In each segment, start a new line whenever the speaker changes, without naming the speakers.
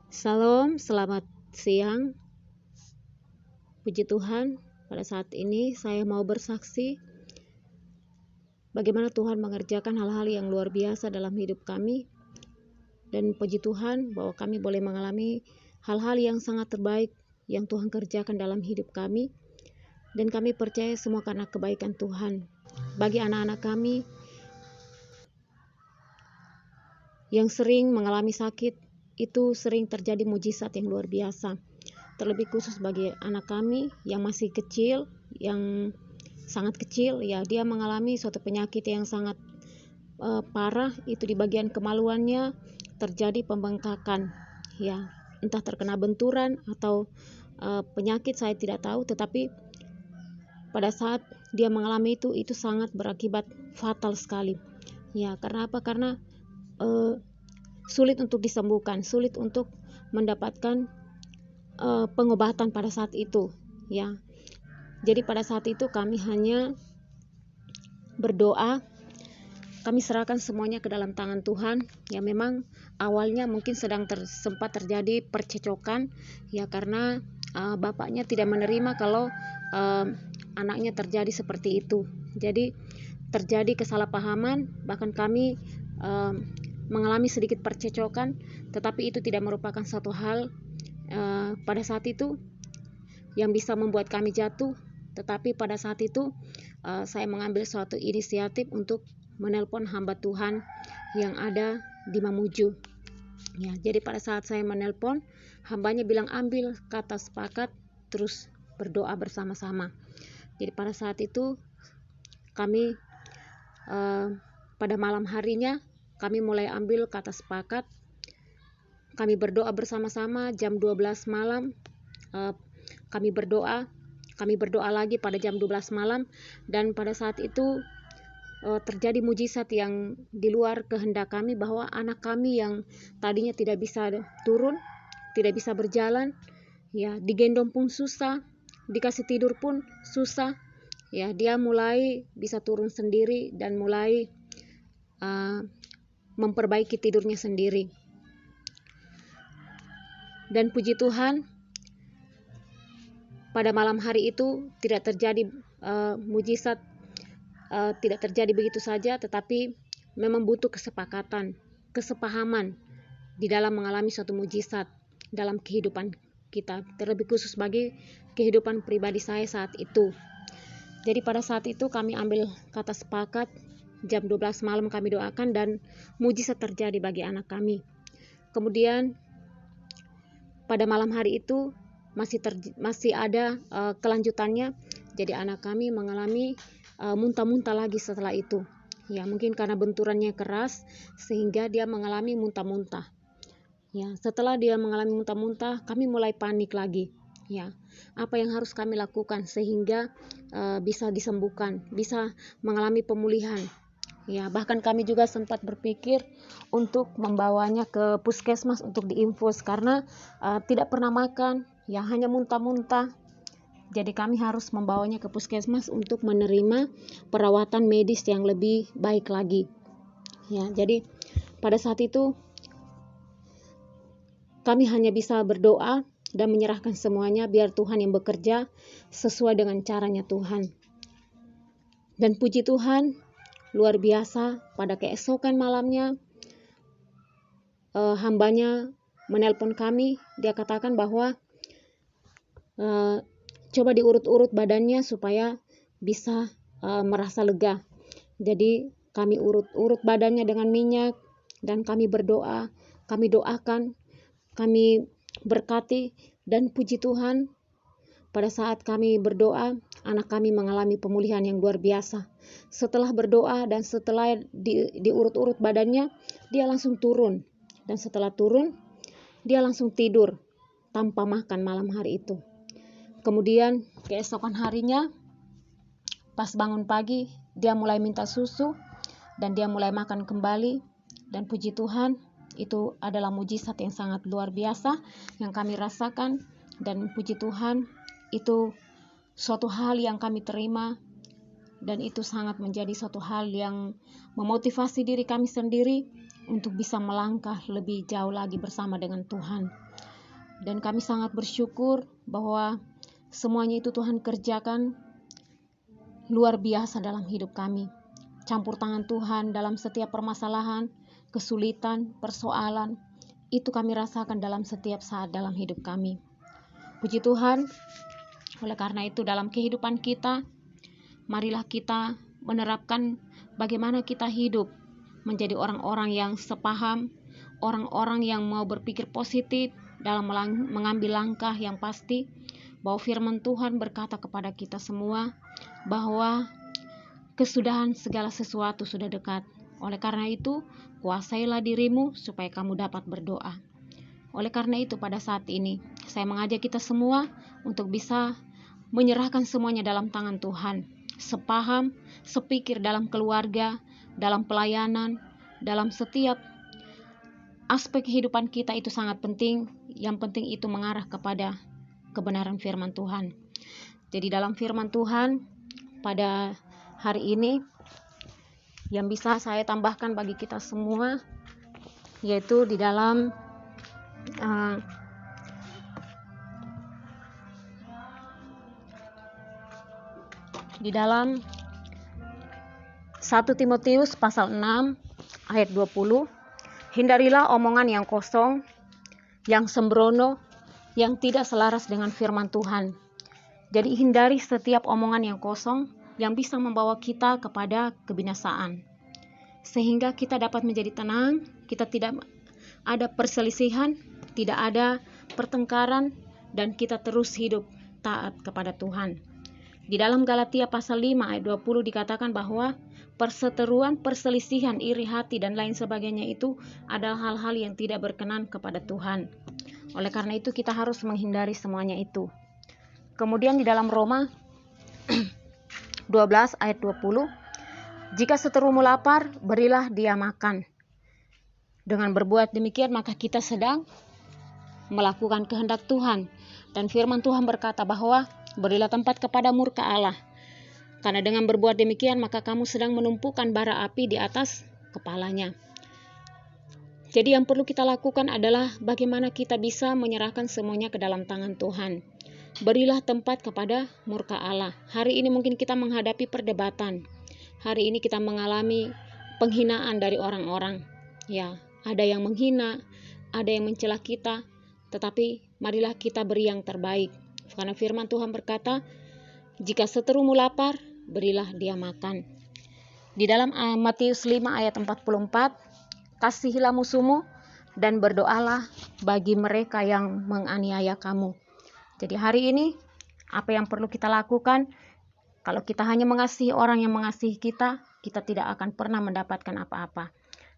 Salam, selamat siang. Puji Tuhan, pada saat ini saya mau bersaksi bagaimana Tuhan mengerjakan hal-hal yang luar biasa dalam hidup kami. Dan puji Tuhan bahwa kami boleh mengalami hal-hal yang sangat terbaik yang Tuhan kerjakan dalam hidup kami. Dan kami percaya semua karena kebaikan Tuhan. Bagi anak-anak kami yang sering mengalami sakit, itu sering terjadi mujizat yang luar biasa. Terlebih khusus bagi anak kami yang masih kecil, yang sangat kecil, ya dia mengalami suatu penyakit yang sangat parah. Itu di bagian kemaluannya terjadi pembengkakan, ya entah terkena benturan atau penyakit, saya tidak tahu. Tetapi pada saat dia mengalami itu sangat berakibat fatal sekali. Ya, karena apa? Karena sulit untuk disembuhkan, sulit untuk mendapatkan pengobatan pada saat itu, ya. Jadi pada saat itu kami hanya berdoa, kami serahkan semuanya ke dalam tangan Tuhan. Ya, memang awalnya mungkin sempat terjadi percecokan, ya, karena bapaknya tidak menerima kalau anaknya terjadi seperti itu. Jadi terjadi kesalahpahaman, bahkan kami mengalami sedikit percecokan, tetapi itu tidak merupakan satu hal pada saat itu yang bisa membuat kami jatuh. Tetapi pada saat itu saya mengambil suatu inisiatif untuk menelpon hamba Tuhan yang ada di Mamuju. Ya, jadi pada saat saya menelpon, hambanya bilang ambil kata sepakat, terus berdoa bersama-sama. Jadi pada saat itu kami pada malam harinya kami mulai ambil kata sepakat. Kami berdoa bersama-sama jam 12 malam. Kami berdoa lagi pada jam 12 malam, dan pada saat itu terjadi mujizat yang di luar kehendak kami, bahwa anak kami yang tadinya tidak bisa turun, tidak bisa berjalan, ya, digendong pun susah, dikasih tidur pun susah, ya, dia mulai bisa turun sendiri dan mulai memperbaiki tidurnya sendiri. Dan puji Tuhan, pada malam hari itu tidak terjadi mujizat, tidak terjadi begitu saja, tetapi memang butuh kesepakatan, kesepahaman di dalam mengalami suatu mujizat dalam kehidupan kita, terlebih khusus bagi kehidupan pribadi saya saat itu. Jadi pada saat itu kami ambil kata sepakat, jam 12 malam kami doakan, dan mujizat terjadi bagi anak kami. Kemudian pada malam hari itu masih ada kelanjutannya. Jadi anak kami mengalami muntah-muntah lagi setelah itu. Ya, mungkin karena benturannya keras sehingga dia mengalami muntah-muntah. Ya, setelah dia mengalami muntah-muntah, kami mulai panik lagi. Ya, apa yang harus kami lakukan sehingga bisa disembuhkan, bisa mengalami pemulihan. Ya, bahkan kami juga sempat berpikir untuk membawanya ke puskesmas untuk diinfus, karena tidak pernah makan, ya, hanya muntah-muntah. Jadi kami harus membawanya ke puskesmas untuk menerima perawatan medis yang lebih baik lagi. Ya, jadi pada saat itu kami hanya bisa berdoa dan menyerahkan semuanya biar Tuhan yang bekerja sesuai dengan caranya Tuhan. Dan puji Tuhan, luar biasa, pada keesokan malamnya hambanya menelpon kami. Dia katakan bahwa coba diurut-urut badannya supaya bisa merasa lega. Jadi kami urut-urut badannya dengan minyak, dan kami berdoa, kami doakan, kami berkati, dan puji Tuhan, pada saat kami berdoa, anak kami mengalami pemulihan yang luar biasa. Setelah berdoa dan setelah diurut-urut badannya, dia langsung turun. Dan setelah turun, dia langsung tidur tanpa makan malam hari itu. Kemudian keesokan harinya, pas bangun pagi, dia mulai minta susu dan dia mulai makan kembali. Dan puji Tuhan, itu adalah mujizat yang sangat luar biasa yang kami rasakan. Dan puji Tuhan, itu suatu hal yang kami terima, dan itu sangat menjadi suatu hal yang memotivasi diri kami sendiri untuk bisa melangkah lebih jauh lagi bersama dengan Tuhan. Dan kami sangat bersyukur bahwa semuanya itu Tuhan kerjakan luar biasa dalam hidup kami. Campur tangan Tuhan dalam setiap permasalahan, kesulitan, persoalan, itu kami rasakan dalam setiap saat dalam hidup kami. Puji Tuhan, oleh karena itu dalam kehidupan kita, marilah kita menerapkan bagaimana kita hidup menjadi orang-orang yang sepaham, orang-orang yang mau berpikir positif dalam mengambil langkah yang pasti, bahwa firman Tuhan berkata kepada kita semua bahwa kesudahan segala sesuatu sudah dekat. Oleh karena itu, kuasailah dirimu supaya kamu dapat berdoa. Oleh karena itu pada saat ini, saya mengajak kita semua untuk bisa menyerahkan semuanya dalam tangan Tuhan. Sepaham, sepikir dalam keluarga, dalam pelayanan, dalam setiap aspek kehidupan kita itu sangat penting. Yang penting itu mengarah kepada kebenaran firman Tuhan. Jadi dalam firman Tuhan pada hari ini yang bisa saya tambahkan bagi kita semua, yaitu di dalam di dalam 1 Timotius pasal 6 ayat 20, hindarilah omongan yang kosong, yang sembrono, yang tidak selaras dengan firman Tuhan. Jadi hindari setiap omongan yang kosong yang bisa membawa kita kepada kebinasaan. Sehingga kita dapat menjadi tenang, kita tidak ada perselisihan, tidak ada pertengkaran, dan kita terus hidup taat kepada Tuhan. Di dalam Galatia pasal 5 ayat 20 dikatakan bahwa perseteruan, perselisihan, iri hati, dan lain sebagainya itu adalah hal-hal yang tidak berkenan kepada Tuhan. Oleh karena itu kita harus menghindari semuanya itu. Kemudian di dalam Roma 12 ayat 20, jika seterumu lapar, berilah dia makan. Dengan berbuat demikian maka kita sedang melakukan kehendak Tuhan. Dan firman Tuhan berkata bahwa berilah tempat kepada murka Allah. Karena dengan berbuat demikian maka kamu sedang menumpukan bara api di atas kepalanya. Jadi yang perlu kita lakukan adalah bagaimana kita bisa menyerahkan semuanya ke dalam tangan Tuhan. Berilah tempat kepada murka Allah. Hari ini mungkin kita menghadapi perdebatan. Hari ini kita mengalami penghinaan dari orang-orang. Ya, ada yang menghina, ada yang mencela kita, tetapi marilah kita beri yang terbaik. Karena firman Tuhan berkata, jika seterumu lapar, berilah dia makan. Di dalam Matius 5 ayat 44, kasihilah musuhmu dan berdoalah bagi mereka yang menganiaya kamu. Jadi hari ini, apa yang perlu kita lakukan? Kalau kita hanya mengasihi orang yang mengasihi kita, kita tidak akan pernah mendapatkan apa-apa.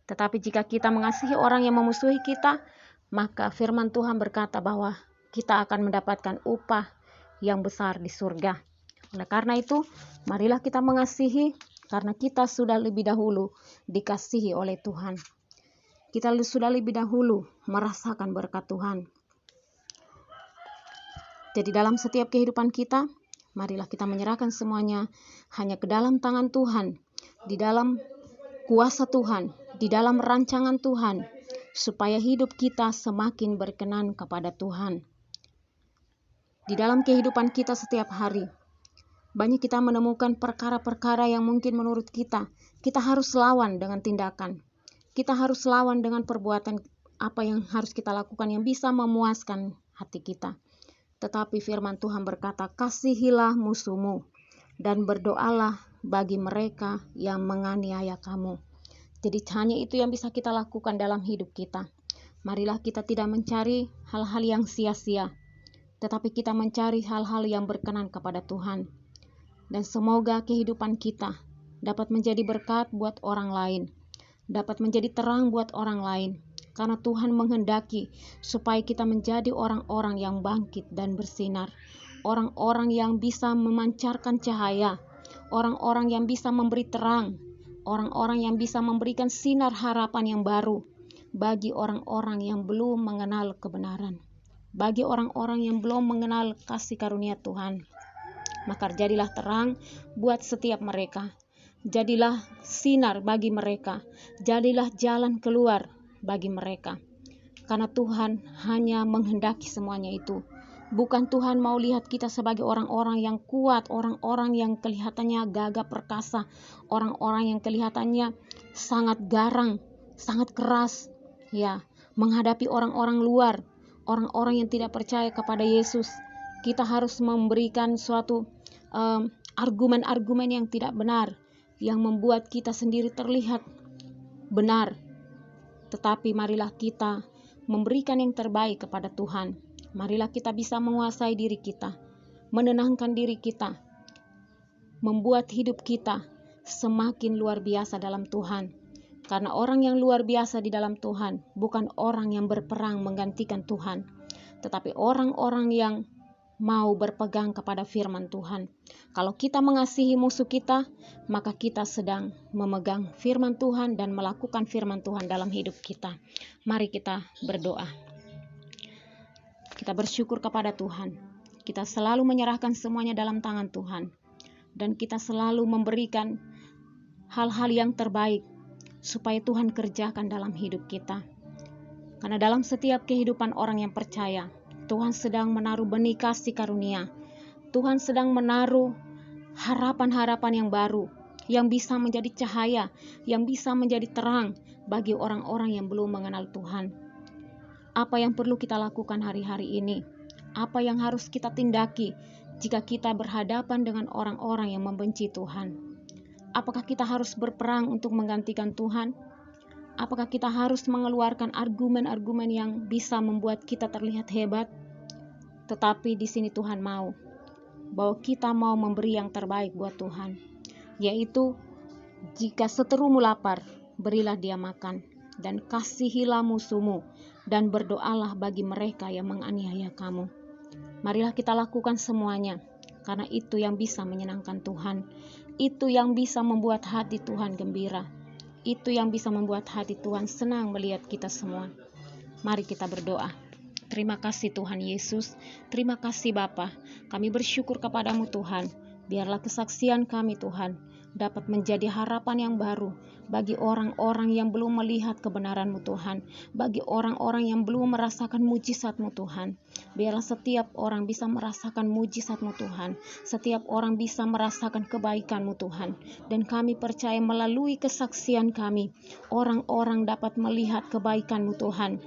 Tetapi jika kita mengasihi orang yang memusuhi kita, maka firman Tuhan berkata bahwa kita akan mendapatkan upah yang besar di surga. Oleh karena itu, marilah kita mengasihi karena kita sudah lebih dahulu dikasihi oleh Tuhan. Kita sudah lebih dahulu merasakan berkat Tuhan. Jadi dalam setiap kehidupan kita, marilah kita menyerahkan semuanya hanya ke dalam tangan Tuhan, di dalam kuasa Tuhan, di dalam rancangan Tuhan, supaya hidup kita semakin berkenan kepada Tuhan. Di dalam kehidupan kita setiap hari, banyak kita menemukan perkara-perkara yang mungkin menurut kita harus lawan dengan tindakan. Kita harus lawan dengan perbuatan apa yang harus kita lakukan yang bisa memuaskan hati kita. Tetapi firman Tuhan berkata, kasihilah musuhmu dan berdoalah bagi mereka yang menganiaya kamu. Jadi hanya itu yang bisa kita lakukan dalam hidup kita. Marilah kita tidak mencari hal-hal yang sia-sia, tetapi kita mencari hal-hal yang berkenan kepada Tuhan. Dan semoga kehidupan kita dapat menjadi berkat buat orang lain, dapat menjadi terang buat orang lain, karena Tuhan menghendaki supaya kita menjadi orang-orang yang bangkit dan bersinar, orang-orang yang bisa memancarkan cahaya, orang-orang yang bisa memberi terang, orang-orang yang bisa memberikan sinar harapan yang baru bagi orang-orang yang belum mengenal kebenaran, bagi orang-orang yang belum mengenal kasih karunia Tuhan. Maka jadilah terang buat setiap mereka. jadilah sinar bagi mereka, jadilah jalan keluar bagi mereka. Karena Tuhan hanya menghendaki semuanya itu. Bukan Tuhan mau lihat kita sebagai orang-orang yang kuat, orang-orang yang kelihatannya gagah perkasa, orang-orang yang kelihatannya sangat garang, sangat keras, ya, menghadapi orang-orang luar, orang-orang yang tidak percaya kepada Yesus. Kita harus memberikan suatu argumen-argumen yang tidak benar, yang membuat kita sendiri terlihat benar. Tetapi marilah kita memberikan yang terbaik kepada Tuhan. Marilah kita bisa menguasai diri kita, menenangkan diri kita, membuat hidup kita semakin luar biasa dalam Tuhan. Karena orang yang luar biasa di dalam Tuhan bukan orang yang berperang menggantikan Tuhan, tetapi orang-orang yang mau berpegang kepada firman Tuhan. Kalau kita mengasihi musuh kita, maka kita sedang memegang firman Tuhan dan melakukan firman Tuhan dalam hidup kita. Mari kita berdoa. Kita bersyukur kepada Tuhan. Kita selalu menyerahkan semuanya dalam tangan Tuhan. Dan kita selalu memberikan hal-hal yang terbaik supaya Tuhan kerjakan dalam hidup kita. Karena dalam setiap kehidupan orang yang percaya, Tuhan sedang menaruh benih kasih karunia. Tuhan sedang menaruh harapan-harapan yang baru, yang bisa menjadi cahaya, yang bisa menjadi terang bagi orang-orang yang belum mengenal Tuhan. Apa yang perlu kita lakukan hari-hari ini? Apa yang harus kita tindaki jika kita berhadapan dengan orang-orang yang membenci Tuhan? Apakah kita harus berperang untuk menggantikan Tuhan? Apakah kita harus mengeluarkan argumen-argumen yang bisa membuat kita terlihat hebat? Tetapi di sini Tuhan mau bahwa kita mau memberi yang terbaik buat Tuhan, yaitu jika seterumu lapar, berilah dia makan, dan kasihilah musuhmu, dan berdoalah bagi mereka yang menganiaya kamu. Marilah kita lakukan semuanya, karena itu yang bisa menyenangkan Tuhan. Itu yang bisa membuat hati Tuhan gembira. Itu yang bisa membuat hati Tuhan senang melihat kita semua. Mari kita berdoa. Terima kasih Tuhan Yesus. Terima kasih Bapa. Kami bersyukur kepadamu Tuhan. Biarlah kesaksian kami Tuhan dapat menjadi harapan yang baru bagi orang-orang yang belum melihat kebenaran-Mu Tuhan, bagi orang-orang yang belum merasakan mujizat-Mu Tuhan. Biarlah setiap orang bisa merasakan mujizat-Mu Tuhan, setiap orang bisa merasakan kebaikan-Mu Tuhan, dan kami percaya melalui kesaksian kami, orang-orang dapat melihat kebaikan-Mu Tuhan.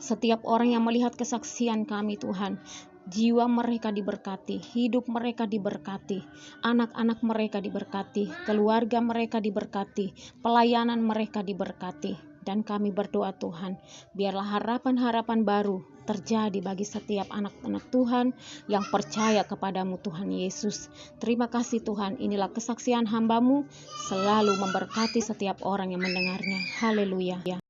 Setiap orang yang melihat kesaksian kami Tuhan, jiwa mereka diberkati, hidup mereka diberkati, anak-anak mereka diberkati, keluarga mereka diberkati, pelayanan mereka diberkati. Dan kami berdoa Tuhan, biarlah harapan-harapan baru terjadi bagi setiap anak-anak Tuhan yang percaya kepadamu Tuhan Yesus. Terima kasih Tuhan, inilah kesaksian hamba-Mu, selalu memberkati setiap orang yang mendengarnya. Haleluya.